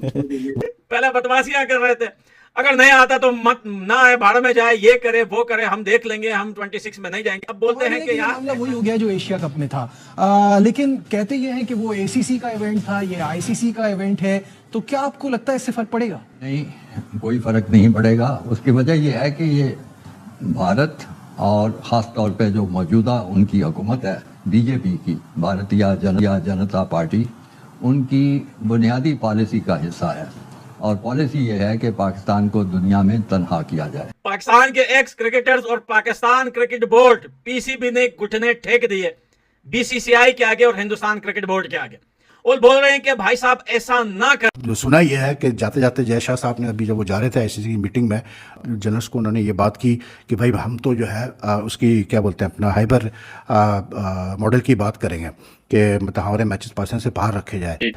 पहले बदमाशियां कर रहे थे, अगर नहीं आता तो मत ना आए, भाड़ में जाए, ये करे वो करे, हम देख लेंगे, हम 26 में नहीं जाएंगे। अब बोलते हैं कि यार मामला वही हो गया जो एशिया कप में था। लेकिन कहते ये हैं कि वो एसीसी का इवेंट था, ये आईसीसी का इवेंट है, तो क्या आपको लगता है इससे फर्क पड़ेगा? नहीं, कोई फर्क नहीं पड़ेगा। उसकी वजह यह है कि ये भारत और ख़ास तौर पे जो मौजूदा उनकी हुकूमत है बीजेपी की, भारतीय जनता पार्टी, उनकी बुनियादी पॉलिसी का हिस्सा है। और पॉलिसी ये है कि पाकिस्तान को दुनिया में तनहा किया जाए। पाकिस्तान के एक्स क्रिकेटर्स और पाकिस्तान क्रिकेट बोर्ड पीसीबी ने घुटने टेक दिए बीसीसीआई के आगे और हिंदुस्तान क्रिकेट बोर्ड के आगे, और बोल रहे हैं कि भाई साहब ऐसा ना कर। जो सुना यह है कि जाते जाते जय शाह साहब ने अभी जब वो जा रहे थे आईसीसी की मीटिंग में, जनरल्स को उन्होंने ये बात की कि भाई हम तो जो है उसकी क्या बोलते हैं अपना हाइबर मॉडल की बात करेंगे कि मतलब हमारे मैचेस पाकिस्तान से बाहर रखे जाए,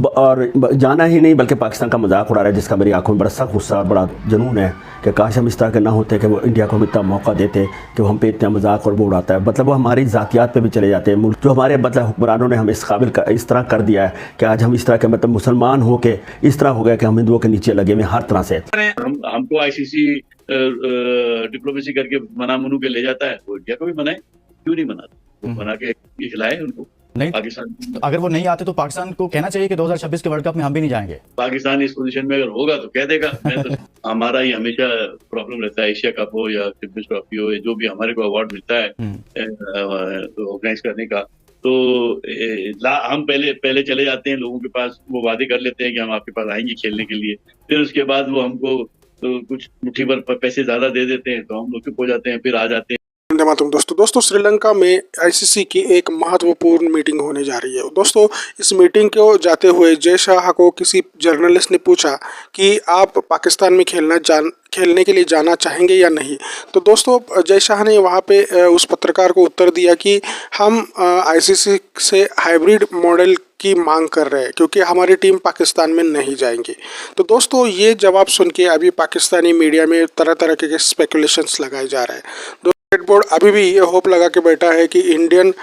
और जाना ही नहीं बल्कि पाकिस्तान का मजाक उड़ा रहा है, जिसका मेरी आंखों में बड़ा सख्त गुस्सा, बड़ा जुनून है कि काश हम इस तरह के ना होते कि वो इंडिया को हम इतना मौका देते कि वो हम पे इतना मजाक और वो उड़ाता है। मतलब वो हमारी ज़ातियात पे भी चले जाते हैं। मुल्क जो हमारे मतलब हुक्मरानों ने हमें इस काबिल इस तरह कर दिया है कि आज हम इस तरह के मतलब मुसलमान हो के इस तरह हो गया कि हम हिंदुओं के नीचे लगे हुए हर तरह से। हमको आईसीसी डिप्लोमेसी करके मना मुनू के ले जाता है, वो इंडिया को भी मनाए, क्यों नहीं मनाता? बना के खिलाए उनको। नहीं, पाकिस्तान तो अगर वो नहीं आते तो पाकिस्तान को कहना चाहिए कि 2026 के वर्ल्ड कप में हम भी नहीं जाएंगे। पाकिस्तान इस पोजीशन में अगर होगा तो कह देगा। मैं तो हमारा ही हमेशा प्रॉब्लम रहता है, एशिया कप हो या चैंपियंस ट्रॉफी हो, जो भी हमारे को अवार्ड मिलता है ऑर्गेनाइज करने का, तो हम पहले चले जाते हैं लोगों के पास, वो वादे कर लेते हैं कि हम आपके पास आएंगे खेलने के लिए, फिर उसके बाद वो हमको तो कुछ मुट्ठी भर पैसे ज्यादा दे देते हैं, तो हम लोग चुप हो जाते हैं, फिर आ जाते हैं। मातरम दोस्तों श्रीलंका में आईसीसी की एक महत्वपूर्ण मीटिंग होने जा रही है। दोस्तों इस मीटिंग को जाते हुए जय शाह को किसी जर्नलिस्ट ने पूछा कि आप पाकिस्तान में खेलने के लिए जाना चाहेंगे या नहीं। तो दोस्तों जय शाह ने वहाँ पे उस पत्रकार को उत्तर दिया कि हम आईसीसी से हाइब्रिड मॉडल की मांग कर रहे हैं क्योंकि हमारी टीम पाकिस्तान में नहीं जाएंगी। तो दोस्तों ये जवाब सुन के अभी पाकिस्तानी मीडिया में तरह तरह के स्पेकुलेशंस लगाए जा रहे हैं। क्रिकेट बोर्ड अभी भी ये होप लगा के बैठा है कि इंडियन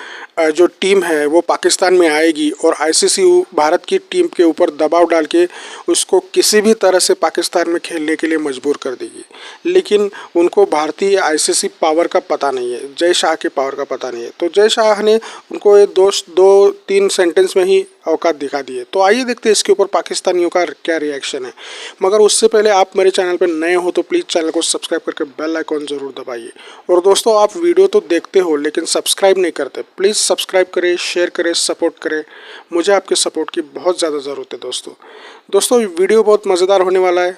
जो टीम है वो पाकिस्तान में आएगी और आईसीसी भारत की टीम के ऊपर दबाव डाल के उसको किसी भी तरह से पाकिस्तान में खेलने के लिए मजबूर कर देगी। लेकिन उनको भारतीय आईसीसी पावर का पता नहीं है, जय शाह के पावर का पता नहीं है। तो जय शाह ने उनको ये 2-3 सेंटेंस में ही औकात दिखा दिए। तो आइए देखते हैं इसके ऊपर पाकिस्तानियों का क्या रिएक्शन है। मगर उससे पहले आप मेरे चैनल पर नए हो तो प्लीज़ चैनल को सब्सक्राइब करके बेल आइकॉन ज़रूर दबाइए। और दोस्तों आप वीडियो तो देखते हो लेकिन सब्सक्राइब नहीं करते, प्लीज़ सब्सक्राइब करें, शेयर करें, सपोर्ट करें। मुझे आपके सपोर्ट की बहुत ज़्यादा ज़रूरत है दोस्तों वीडियो बहुत मज़ेदार होने वाला है।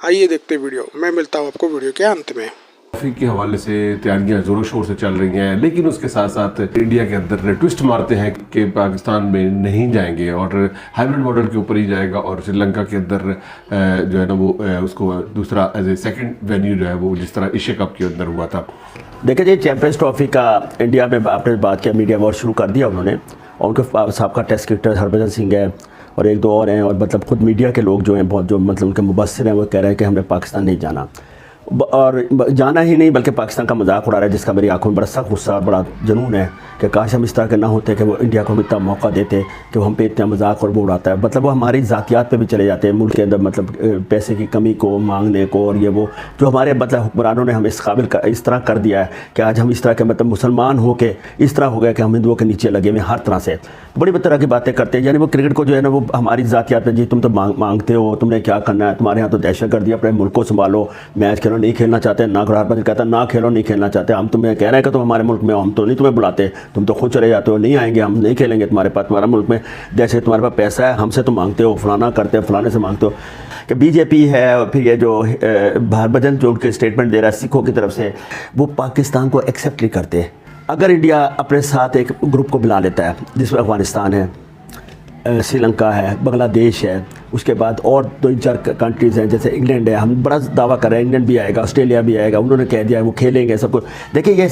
आइए देखते वीडियो। मैं मिलता हूँ आपको वीडियो के अंत में। ट्रॉफी के हवाले से तैयारियां जोरों शोर से चल रही हैं, लेकिन उसके साथ साथ इंडिया के अंदर ट्विस्ट मारते हैं कि पाकिस्तान में नहीं जाएंगे और हाइब्रिड मॉडल के ऊपर ही जाएगा, और श्रीलंका के अंदर जो है ना वो उसको दूसरा एज ए सेकंड वेन्यू जो है वो जिस तरह एशिया कप के अंदर हुआ था। देखिए जी, चैंपियंस ट्रॉफी का इंडिया में आपने बात किया, मीडिया वॉर शुरू कर दिया उन्होंने, और उनके साहब टेस्ट क्रिकेटर हरभजन सिंह है और एक दो और हैं, और मतलब खुद मीडिया के लोग जो हैं बहुत, जो मतलब उनके मुबस्सिर हैं, वो कह रहे हैं कि हमें पाकिस्तान नहीं जाना, और जाना ही नहीं बल्कि पाकिस्तान का मजाक उड़ा रहा है, जिसका मेरी आंखों में बड़ा सख्त गुस्सा और बड़ा जुनून है कि काश हम इस तरह के ना होते कि वो इंडिया को हम इतना मौका देते कि वो हम पे इतना मजाक और वो उड़ाता है। मतलब वो हमारी ज़ातियात पे भी चले जाते हैं मुल्क के अंदर, मतलब पैसे की कमी को मांगने को, और ये वो जो हमारे मतलब हुक्मरानों ने हमें इस काबिल इस तरह कर दिया है कि आज हम इस तरह के मतलब मुसलमान हो के इस तरह हो गया कि हम हिंदुओं के नीचे लगे हुए हर तरह से। बड़ी तरह की बातें करते हैं, यानी वो क्रिकेट को जो है ना वो हमारी ज़ातियात पे, जी तुम तो मांगते हो, तुमने क्या करना है, तुम्हारे यहाँ तो दहशतगर्दी, अपने मुल्क को संभालो, मैच खेलो, नहीं खेलना चाहते, ना हरभजन कहता ना खेलो, नहीं खेलना चाहते, हम तुम्हें कह रहे हैं कि तुम हमारे मुल्क में हो, हम तो नहीं तुम्हें बुलाते, तुम तो खुद चले जाते हो, नहीं आएंगे, हम नहीं खेलेंगे तुम्हारे पास, तुम्हारा मुल्क में जैसे तुम्हारे पास पैसा है हमसे तो मांगते हो, फलाना करते हो, फलाने से मांगते हो। कि बीजेपी है और फिर ये जो हरभजन जो उनके स्टेटमेंट दे रहा है सिखों की तरफ से, वो पाकिस्तान को एक्सेप्ट नहीं करते। अगर इंडिया अपने साथ एक ग्रुप को बुला लेता है जिसमें अफगानिस्तान है, श्रीलंका है, बांग्लादेश है, उसके बाद और 2-4 कंट्रीज़ हैं, जैसे इंग्लैंड है, हम बड़ा दावा कर रहे हैं इंग्लैंड भी आएगा, ऑस्ट्रेलिया भी आएगा, उन्होंने कह दिया है वो खेलेंगे सब कुछ। देखिए ये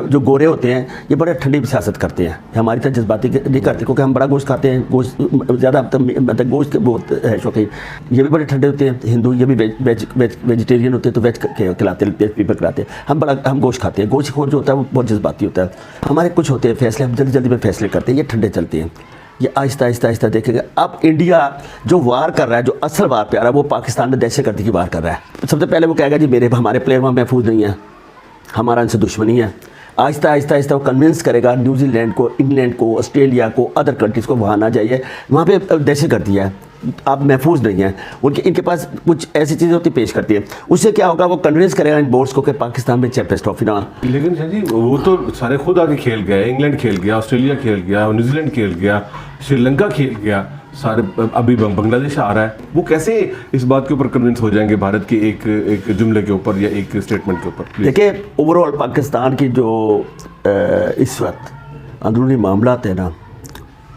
जो गोरे होते हैं ये बड़े ठंडी सियासत करते हैं, हमारी तरह जज्बाती नहीं करते, क्योंकि हम बड़ा गोश्त खाते हैं, गोश्त ज़्यादा मतलब गोश्त बहुत है शौकीन। ये भी बड़े ठंडे होते हैं हिंदू, ये भी वेजिटेरियन होते हैं, तो वेज खिलाते हैं, पीपल खिलाते हैं। हम गोश्त खाते हैं, गोश्त खोर जो होता है वो बहुत जज्बाती होता है। हमारे कुछ होते हैं फैसले, हम जल्दी में फैसले करते हैं, ये ठंडे चलते हैं। ये आहिस्ता आहिस्ता आहिस्ता देखेंगे। अब इंडिया जो वार कर रहा है, जो असल वार पे आ रहा है, वो पाकिस्तान में दहशतगर्दी की वार कर रहा है। सबसे पहले वो कहेगा जी हमारे प्लेयर वहाँ महफूज नहीं है, हमारा इनसे दुश्मनी है। आहिस्ता आहिस्ता आहिस्ता वो कन्विंस करेगा न्यूजीलैंड को, इंग्लैंड को, ऑस्ट्रेलिया को, अदर कंट्रीज़ को वहाँ ना जाइए, वहाँ पे दहशतगर्दी है, आप महफूज नहीं हैं। इनके पास कुछ ऐसी चीज़ें होती पेश करती है, उससे क्या होगा, वो कन्विंस करेगा इन बोर्ड्स को कि पाकिस्तान में चैंपियंस ट्रॉफी ना। लेकिन शाह जी वो तो सारे खुद आके खेल गए, इंग्लैंड खेल गया, ऑस्ट्रेलिया खेल गया, न्यूजीलैंड खेल गया, श्रीलंका खेल गया, सारे अभी बांग्लादेश आ रहा है, वो कैसे इस बात के ऊपर कन्विंस हो जाएंगे भारत के एक जुमले के ऊपर या एक स्टेटमेंट के ऊपर? देखिए ओवरऑल पाकिस्तान की जो इस वक्त अंदरूनी मामला है ना,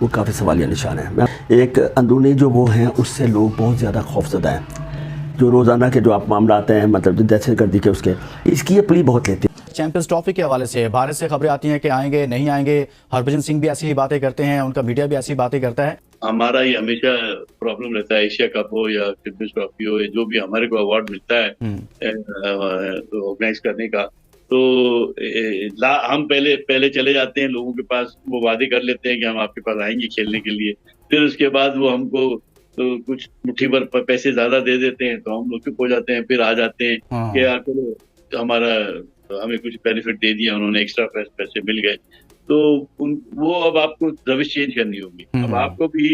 वो काफ़ी सवालिया निशान है। एक अंदरूनी जो वो हैं उससे लोग बहुत ज़्यादा खौफजदा हैं। जो रोज़ाना के जो आप मामला आते हैं, मतलब जो दहशतगर्दी के उसके, इसकी ये प्ली बहुत लेती है। चैंपियंस ट्रॉफी के हवाले से भारत से खबरें आती हैं कि आएंगे नहीं आएंगे, हरभजन सिंह भी ऐसी ही बातें करते हैं, उनका मीडिया भी ऐसी बातें करता है। हमारा ये हमेशा प्रॉब्लम रहता है, एशिया कप हो या चैंपियंस ट्रॉफी हो, जो भी हमारे को अवार्ड मिलता है ऑर्गेनाइज करने का, तो हम पहले चले जाते हैं लोगों के पास, वो वादे कर लेते हैं कि हम आपके पास आएंगे खेलने के लिए, फिर उसके बाद वो हमको तो कुछ मुट्ठी भर पैसे ज्यादा दे देते हैं, तो हम लोग चुप हो जाते हैं, फिर आ जाते हैं कि यार चलो हमें कुछ बेनिफिट दे दिया उन्होंने, एक्स्ट्रा पैसे मिल गए, तो वो अब आपको रविश चेंज करनी होगी। अब आपको भी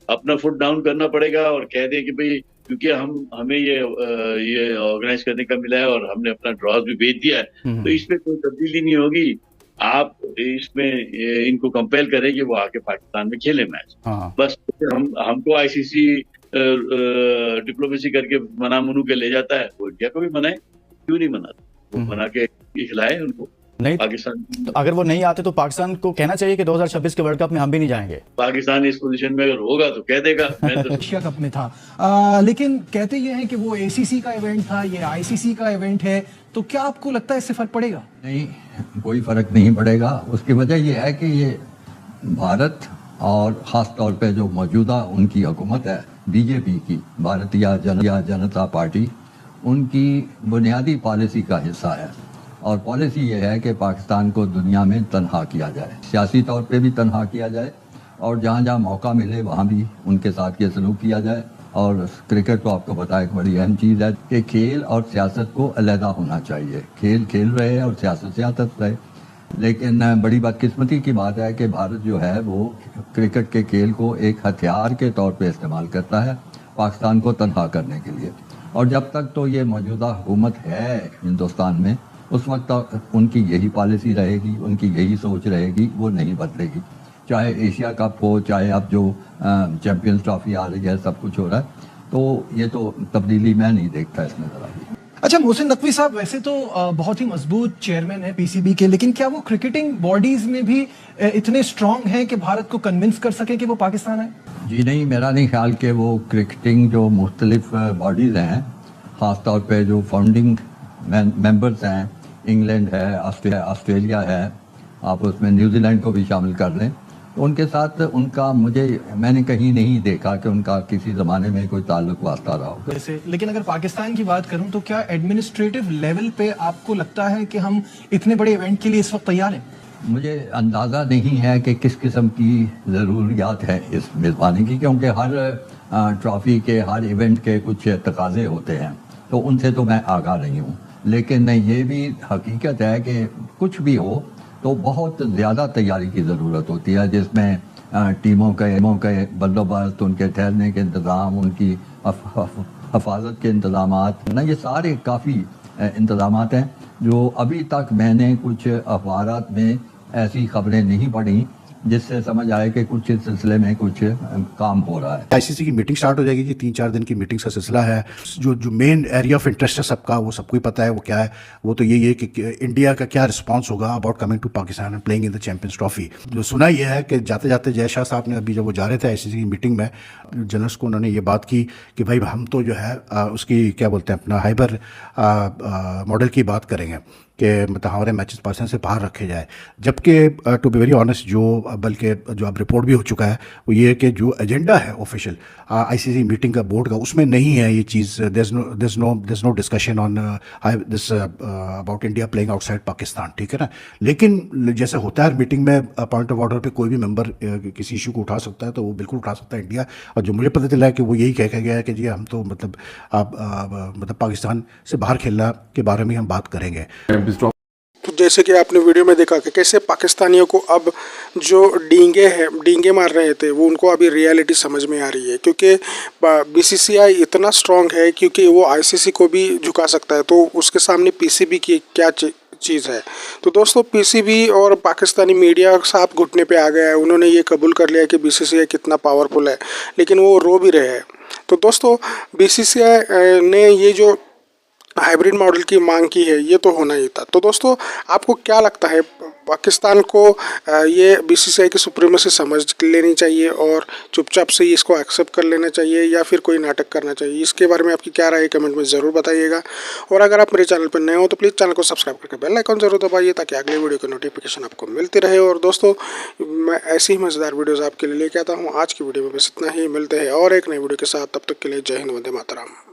अपना फुट डाउन करना पड़ेगा और कह दें कि भाई क्योंकि हमें ये ऑर्गेनाइज करने का मिला है और हमने अपना ड्रॉज भी भेज दिया है, तो इसमें कोई तब्दीली नहीं होगी। आप इसमें इनको कंपेल करें कि वो आके पाकिस्तान में खेले मैच, बस हमको आईसीसी डिप्लोमेसी करके मना मुनू के ले जाता है, वो इंडिया को भी मनाए, क्यों नहीं मनाते, वो मना के खिलाए उनको नहीं पाकिस्तान। तो अगर वो नहीं आते तो पाकिस्तान को कहना चाहिए कि 2026 के वर्ल्ड कप में हम भी नहीं जाएंगे। पाकिस्तान इस पोजीशन में अगर होगा तो कह देगा मैं तो एशिया कप में था, लेकिन कहते ये हैं कि वो एसीसी का इवेंट था, ये आईसीसी का इवेंट है, तो क्या आपको लगता है इससे फर्क पड़ेगा? नहीं, कोई फर्क नहीं पड़ेगा। उसकी वजह यह है कि ये भारत और ख़ास तौर पे जो मौजूदा उनकी हुकूमत है बीजेपी की, भारतीय जनता पार्टी, उनकी बुनियादी पॉलिसी का हिस्सा है। और पॉलिसी ये है कि पाकिस्तान को दुनिया में तनहा किया जाए, सियासी तौर पे भी तनहा किया जाए, और जहाँ जहाँ मौका मिले वहाँ भी उनके साथ ये सलूक किया जाए। और क्रिकेट तो आपको पता है एक बड़ी अहम चीज़ है कि खेल और सियासत को अलहदा होना चाहिए। खेल खेल रहे और सियासत सियासत रहे। लेकिन बड़ी बदकिस्मती की बात है कि भारत जो है वो क्रिकेट के खेल को एक हथियार के तौर पे इस्तेमाल करता है पाकिस्तान को तनहा करने के लिए। और जब तक तो ये मौजूदा हुकूमत है हिंदुस्तान में, उस वक्त तक उनकी यही पॉलिसी रहेगी, उनकी यही सोच रहेगी, वो नहीं बदलेगी। चाहे एशिया कप हो, चाहे अब जो चैंपियंस ट्रॉफी आ रही है, सब कुछ हो रहा है, तो ये तो तब्दीली मैं नहीं देखता इसमें ज़रा भी। अच्छा, मोहसिन नकवी साहब वैसे तो बहुत ही मजबूत चेयरमैन है पीसीबी के, लेकिन क्या वो क्रिकेटिंग बॉडीज में भी इतने स्ट्रांग हैं कि भारत को कन्विंस कर सके कि वो पाकिस्तान आए? जी नहीं, मेरा नहीं ख्याल कि वो क्रिकेटिंग जो मुख्तलिफ बॉडीज़ हैं, ख़ास तौर पर जो फाउंडिंग मेंबर्स हैं, इंग्लैंड है, ऑस्ट्रेलिया है, आप उसमें न्यूजीलैंड को भी शामिल कर लें, तो उनके साथ मैंने कहीं नहीं देखा कि उनका किसी ज़माने में कोई ताल्लुक वास्ता रहा हो। जैसे, लेकिन अगर पाकिस्तान की बात करूं तो क्या एडमिनिस्ट्रेटिव लेवल पे आपको लगता है कि हम इतने बड़े इवेंट के लिए इस वक्त तैयार हैं? मुझे अंदाज़ा नहीं है कि किस किस्म की ज़रूरियात है इस मेज़बानी की, क्योंकि हर ट्रॉफ़ी के, हर इवेंट के कुछ तकाज़े होते हैं, तो उनसे तो मैं आगाह नहीं हूँ। लेकिन ये भी हकीकत है कि कुछ भी हो तो बहुत ज़्यादा तैयारी की ज़रूरत होती है, जिसमें टीमों के बंदोबस्त, उनके ठहरने के इंतज़ाम, उनकी हफाजत के इंतज़ामात ना, ये सारे काफ़ी इंतज़ामात हैं जो अभी तक मैंने कुछ अखबारात में ऐसी खबरें नहीं पढ़ी जिससे समझ आए कि कुछ इस सिलसिले में कुछ काम हो रहा है। आईसीसी की मीटिंग स्टार्ट हो जाएगी जी, 3-4 दिन की मीटिंग का सिलसिला है। जो मेन एरिया ऑफ इंटरेस्ट है सबका, वो सबको ही पता है वो क्या है। वो तो यही है कि इंडिया का क्या रिस्पांस होगा about coming to Pakistan and playing in the champions trophy. जो सुना यह है कि जाते जाते जय शाह साहब ने अभी जब वो जा रहे थे आईसीसी की मीटिंग में, जनरल्स को उन्होंने ये बात की कि भाई हम तो जो है उसकी क्या बोलते हैं अपना हाइबर मॉडल की बात करेंगे। कि मतलब हमारे मैचेस पाकिस्तान से बाहर रखे जाए, जबकि टू बी वेरी ऑनेस्ट बल्कि जो अब रिपोर्ट भी हो चुका है वो ये है कि जो एजेंडा है ऑफिशियल आईसीसी मीटिंग का बोर्ड का, उसमें नहीं है ये चीज़। there's no discussion on this about India playing outside Pakistan, ठीक है ना। लेकिन जैसे होता है मीटिंग में पॉइंट ऑफ ऑर्डर पे कोई भी मेंबर किसी इशू को उठा सकता है, तो वो बिल्कुल उठा सकता है इंडिया। और जो मुझे पता चला है कि वो यही कह गया है कि जी हम तो मतलब मतलब पाकिस्तान से बाहर खेलना के बारे में हम बात करेंगे। तो जैसे कि आपने वीडियो में देखा कि कैसे पाकिस्तानियों को अब जो डींगे मार रहे थे वो उनको अभी रियलिटी समझ में आ रही है, क्योंकि बीसीसीआई इतना स्ट्रांग है क्योंकि वो आईसीसी को भी झुका सकता है, तो उसके सामने पीसीबी की क्या चीज़ है। तो दोस्तों पीसीबी और पाकिस्तानी मीडिया साथ घुटने पे आ गया है, उन्होंने ये कबूल कर लिया कि बीसीसीआई कितना पावरफुल है, लेकिन वो रो भी रहे हैं। तो दोस्तों बीसीसीआई ने ये जो हाइब्रिड मॉडल की मांग की है ये तो होना ही था। तो दोस्तों आपको क्या लगता है, पाकिस्तान को ये बीसीसीआई की सुप्रीमेसी समझ लेनी चाहिए और चुपचाप से इसको एक्सेप्ट कर लेना चाहिए, या फिर कोई नाटक करना चाहिए? इसके बारे में आपकी क्या राय है कमेंट में ज़रूर बताइएगा। और अगर आप मेरे चैनल पर नए हो तो प्लीज़ चैनल को सब्सक्राइब करके बेल आइकन जरूर दबाइए ताकि अगले वीडियो की नोटिफिकेशन आपको मिलती रहे। और दोस्तों मैं ऐसी ही मज़ेदार वीडियोज़ आपके लिए लेके आता हूँ। आज की वीडियो में बस इतना ही, मिलते हैं और एक नई वीडियो के साथ, तब तक के लिए जय हिंद, वंदे मातरम।